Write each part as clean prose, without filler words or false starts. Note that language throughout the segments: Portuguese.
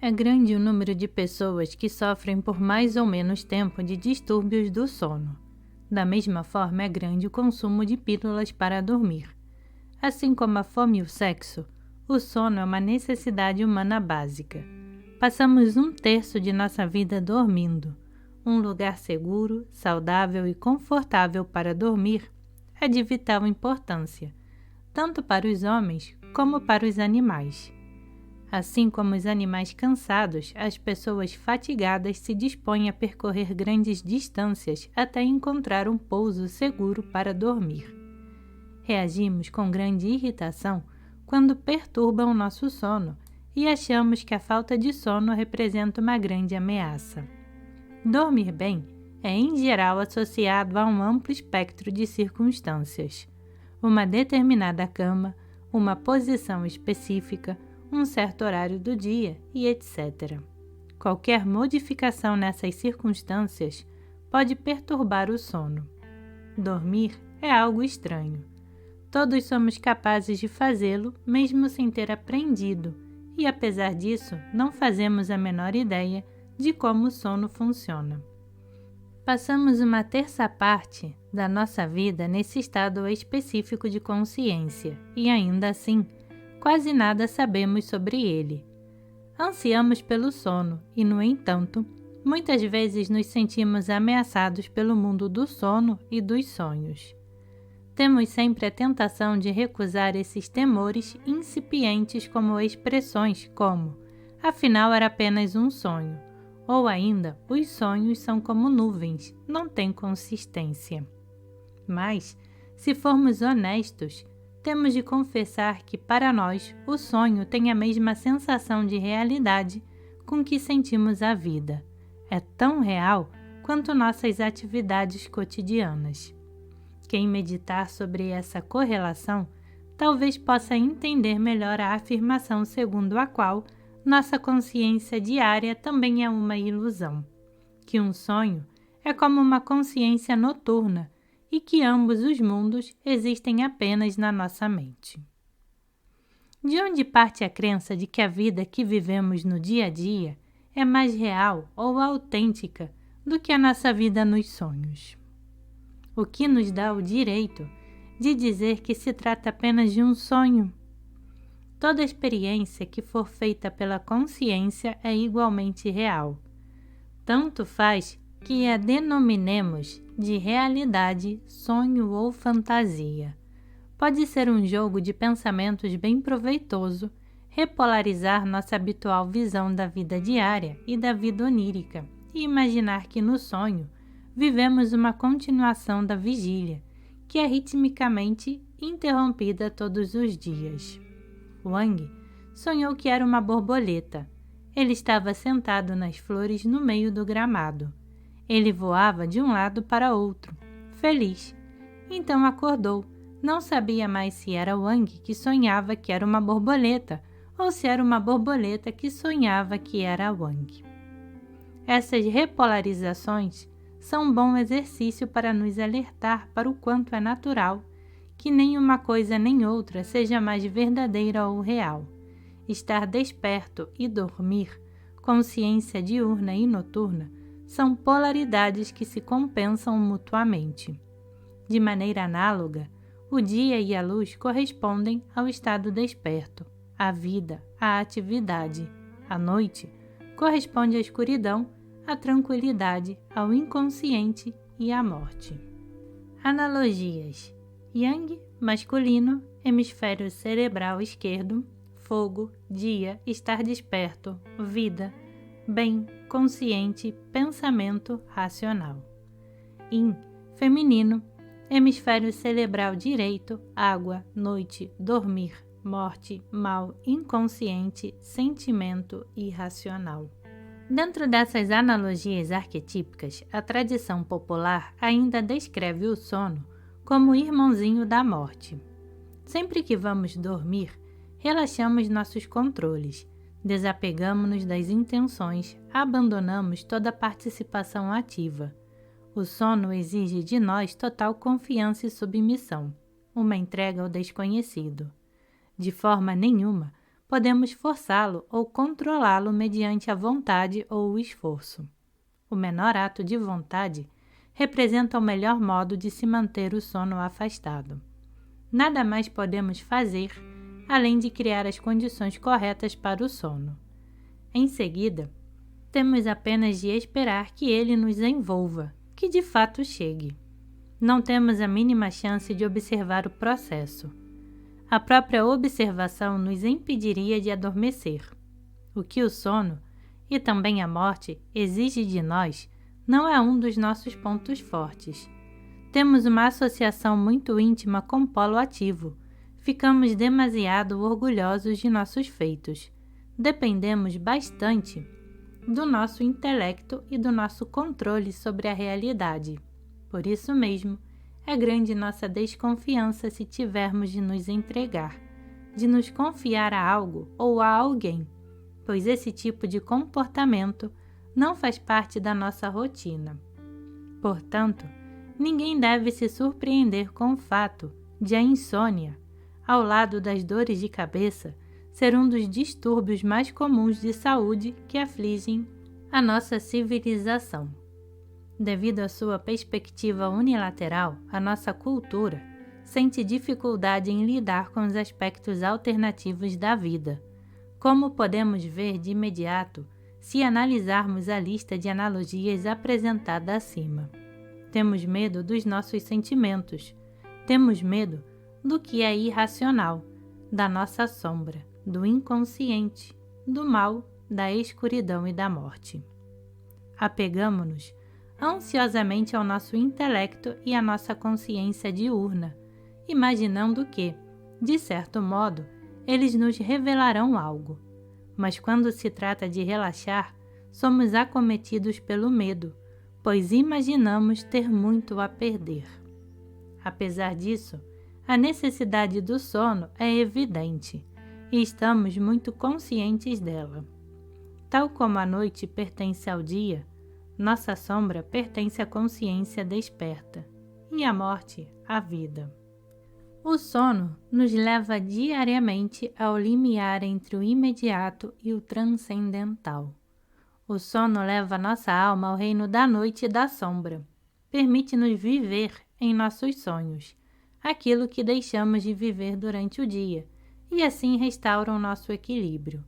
É grande o número de pessoas que sofrem por mais ou menos tempo de distúrbios do sono. Da mesma forma, é grande o consumo de pílulas para dormir. Assim como a fome e o sexo, o sono é uma necessidade humana básica. Passamos 1/3 de nossa vida dormindo. Um lugar seguro, saudável e confortável para dormir é de vital importância, tanto para os homens como para os animais. Assim como os animais cansados, as pessoas fatigadas se dispõem a percorrer grandes distâncias até encontrar um pouso seguro para dormir. Reagimos com grande irritação quando perturbam nosso sono e achamos que a falta de sono representa uma grande ameaça. Dormir bem é, em geral, associado a um amplo espectro de circunstâncias. Uma determinada cama, uma posição específica, um certo horário do dia e etc. Qualquer modificação nessas circunstâncias pode perturbar o sono. Dormir é algo estranho. Todos somos capazes de fazê-lo, mesmo sem ter aprendido, e apesar disso, não fazemos a menor ideia de como o sono funciona. Passamos 1/3 parte da nossa vida nesse estado específico de consciência, e ainda assim, quase nada sabemos sobre ele. Ansiamos pelo sono e, no entanto, muitas vezes nos sentimos ameaçados pelo mundo do sono e dos sonhos. Temos sempre a tentação de recusar esses temores incipientes como expressões como "afinal era apenas um sonho", ou ainda "os sonhos são como nuvens, não têm consistência". Mas, se formos honestos, temos de confessar que, para nós, o sonho tem a mesma sensação de realidade com que sentimos a vida. É tão real quanto nossas atividades cotidianas. Quem meditar sobre essa correlação talvez possa entender melhor a afirmação segundo a qual nossa consciência diária também é uma ilusão, que um sonho é como uma consciência noturna e que ambos os mundos existem apenas na nossa mente. De onde parte a crença de que a vida que vivemos no dia a dia é mais real ou autêntica do que a nossa vida nos sonhos? O que nos dá o direito de dizer que se trata apenas de um sonho? Toda experiência que for feita pela consciência é igualmente real. Tanto faz que a denominemos de realidade, sonho ou fantasia. Pode ser um jogo de pensamentos bem proveitoso repolarizar nossa habitual visão da vida diária e da vida onírica e imaginar que no sonho vivemos uma continuação da vigília, que é ritmicamente interrompida todos os dias. Wang sonhou que era uma borboleta. Ele estava sentado nas flores no meio do gramado. Ele voava de um lado para outro, feliz. Então acordou. Não sabia mais se era Wang que sonhava que era uma borboleta ou se era uma borboleta que sonhava que era Wang. Essas repolarizações são um bom exercício para nos alertar para o quanto é natural que nem uma coisa nem outra seja mais verdadeira ou real. Estar desperto e dormir, consciência diurna e noturna, são polaridades que se compensam mutuamente. De maneira análoga, o dia e a luz correspondem ao estado desperto, à vida, à atividade. A noite corresponde à escuridão, à tranquilidade, ao inconsciente e à morte. Analogias: Yang, masculino, hemisfério cerebral esquerdo, fogo, dia, estar desperto, vida, bem, consciente, pensamento, racional. Yin, feminino, hemisfério cerebral direito, água, noite, dormir, morte, mal, inconsciente, sentimento irracional. Dentro dessas analogias arquetípicas, a tradição popular ainda descreve o sono como o irmãozinho da morte. Sempre que vamos dormir, relaxamos nossos controles, desapegamos-nos das intenções, abandonamos toda participação ativa. O sono exige de nós total confiança e submissão, uma entrega ao desconhecido. De forma nenhuma, podemos forçá-lo ou controlá-lo mediante a vontade ou o esforço. O menor ato de vontade representa o melhor modo de se manter o sono afastado. Nada mais podemos fazer além de criar as condições corretas para o sono. Em seguida, temos apenas de esperar que ele nos envolva, que de fato chegue. Não temos a mínima chance de observar o processo. A própria observação nos impediria de adormecer. O que o sono, e também a morte, exige de nós, não é um dos nossos pontos fortes. Temos uma associação muito íntima com o polo ativo. Ficamos demasiado orgulhosos de nossos feitos. Dependemos bastante do nosso intelecto e do nosso controle sobre a realidade. Por isso mesmo, é grande nossa desconfiança se tivermos de nos entregar, de nos confiar a algo ou a alguém, pois esse tipo de comportamento não faz parte da nossa rotina. Portanto, ninguém deve se surpreender com o fato de a insônia, ao lado das dores de cabeça, ser um dos distúrbios mais comuns de saúde que afligem a nossa civilização. Devido à sua perspectiva unilateral, a nossa cultura sente dificuldade em lidar com os aspectos alternativos da vida, como podemos ver de imediato se analisarmos a lista de analogias apresentada acima. Temos medo dos nossos sentimentos, temos medo do que é irracional, da nossa sombra, do inconsciente, do mal, da escuridão e da morte. Apegamo-nos ansiosamente ao nosso intelecto e à nossa consciência diurna, imaginando que, de certo modo, eles nos revelarão algo. Mas quando se trata de relaxar, somos acometidos pelo medo, pois imaginamos ter muito a perder. Apesar disso, a necessidade do sono é evidente, e estamos muito conscientes dela. Tal como a noite pertence ao dia, nossa sombra pertence à consciência desperta, e a morte à vida. O sono nos leva diariamente ao limiar entre o imediato e o transcendental. O sono leva nossa alma ao reino da noite e da sombra. Permite-nos viver em nossos sonhos aquilo que deixamos de viver durante o dia, e assim restaura o nosso equilíbrio.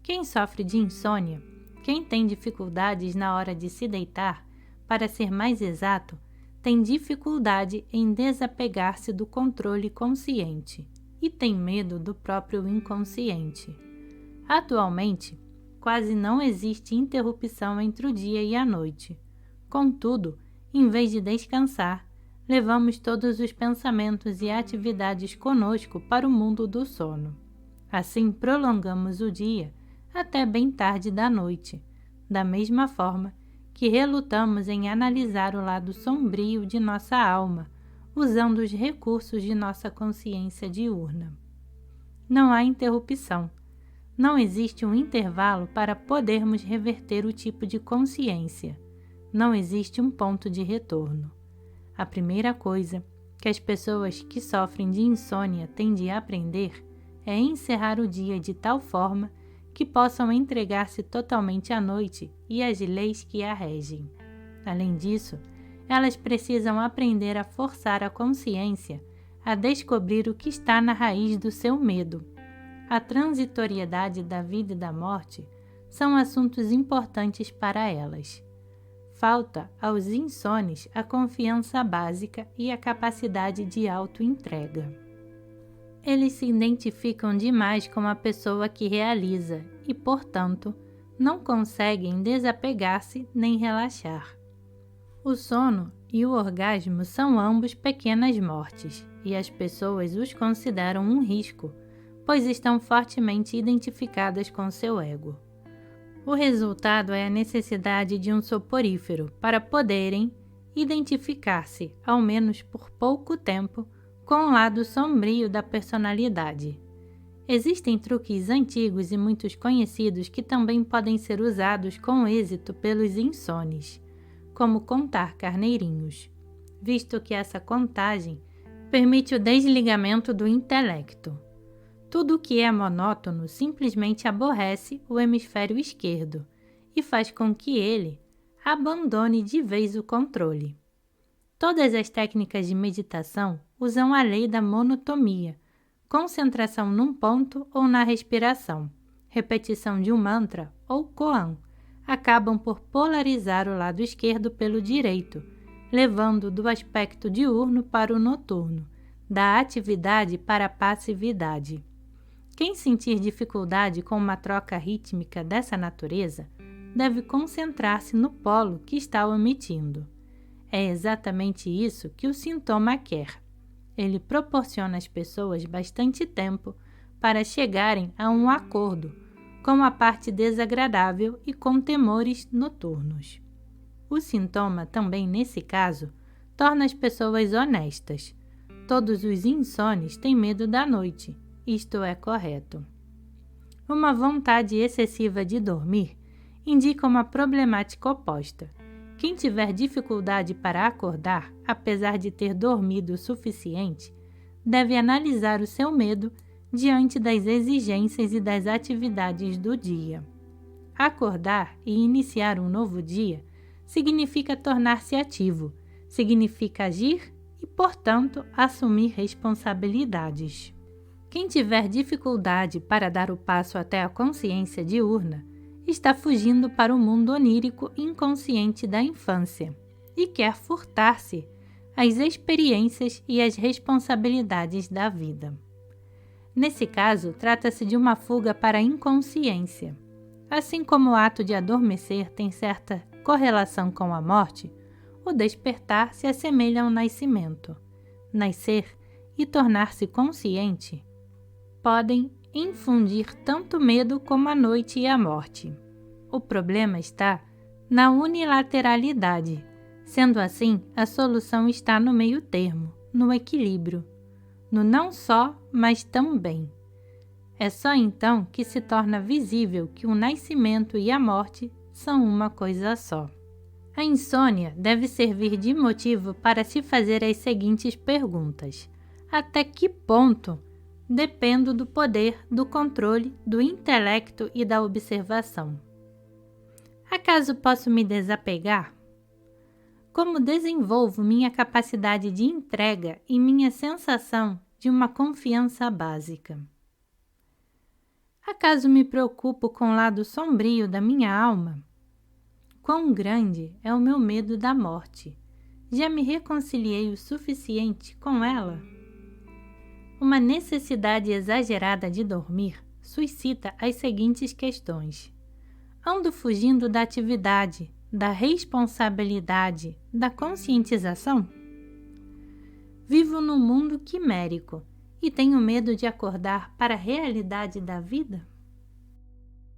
Quem sofre de insônia, quem tem dificuldades na hora de se deitar, para ser mais exato, tem dificuldade em desapegar-se do controle consciente e tem medo do próprio inconsciente. Atualmente, quase não existe interrupção entre o dia e a noite. Contudo, em vez de descansar, levamos todos os pensamentos e atividades conosco para o mundo do sono. Assim, prolongamos o dia até bem tarde da noite, da mesma forma que relutamos em analisar o lado sombrio de nossa alma, usando os recursos de nossa consciência diurna. Não há interrupção. Não existe um intervalo para podermos reverter o tipo de consciência. Não existe um ponto de retorno. A primeira coisa que as pessoas que sofrem de insônia têm de aprender é encerrar o dia de tal forma que possam entregar-se totalmente à noite e às leis que a regem. Além disso, elas precisam aprender a forçar a consciência a descobrir o que está na raiz do seu medo. A transitoriedade da vida e da morte são assuntos importantes para elas. Falta aos insones a confiança básica e a capacidade de auto-entrega. Eles se identificam demais com a pessoa que realiza e, portanto, não conseguem desapegar-se nem relaxar. O sono e o orgasmo são ambos pequenas mortes, e as pessoas os consideram um risco, pois estão fortemente identificadas com seu ego. O resultado é a necessidade de um soporífero para poderem identificar-se, ao menos por pouco tempo, com o lado sombrio da personalidade. Existem truques antigos e muitos conhecidos que também podem ser usados com êxito pelos insones, como contar carneirinhos, visto que essa contagem permite o desligamento do intelecto. Tudo o que é monótono simplesmente aborrece o hemisfério esquerdo e faz com que ele abandone de vez o controle. Todas as técnicas de meditação usam a lei da monotonia, concentração num ponto ou na respiração, repetição de um mantra ou koan, acabam por polarizar o lado esquerdo pelo direito, levando do aspecto diurno para o noturno, da atividade para a passividade. Quem sentir dificuldade com uma troca rítmica dessa natureza deve concentrar-se no polo que está omitindo. É exatamente isso que o sintoma quer. Ele proporciona às pessoas bastante tempo para chegarem a um acordo com a parte desagradável e com temores noturnos. O sintoma também, nesse caso, torna as pessoas honestas. Todos os insones têm medo da noite. Isto é correto. Uma vontade excessiva de dormir indica uma problemática oposta. Quem tiver dificuldade para acordar, apesar de ter dormido o suficiente, deve analisar o seu medo diante das exigências e das atividades do dia. Acordar e iniciar um novo dia significa tornar-se ativo, significa agir e, portanto, assumir responsabilidades. Quem tiver dificuldade para dar o passo até a consciência diurna está fugindo para o mundo onírico inconsciente da infância e quer furtar-se às experiências e às responsabilidades da vida. Nesse caso, trata-se de uma fuga para a inconsciência. Assim como o ato de adormecer tem certa correlação com a morte, o despertar se assemelha ao nascimento. Nascer e tornar-se consciente podem infundir tanto medo como a noite e a morte. O problema está na unilateralidade. Sendo assim, a solução está no meio termo, no equilíbrio, no não só, mas também. É só então que se torna visível que o nascimento e a morte são uma coisa só. A insônia deve servir de motivo para se fazer as seguintes perguntas: até que ponto dependo do poder, do controle, do intelecto e da observação? Acaso posso me desapegar? Como desenvolvo minha capacidade de entrega e minha sensação de uma confiança básica? Acaso me preocupo com o lado sombrio da minha alma? Quão grande é o meu medo da morte? Já me reconciliei o suficiente com ela? Uma necessidade exagerada de dormir suscita as seguintes questões: ando fugindo da atividade, da responsabilidade, da conscientização? Vivo num mundo quimérico e tenho medo de acordar para a realidade da vida?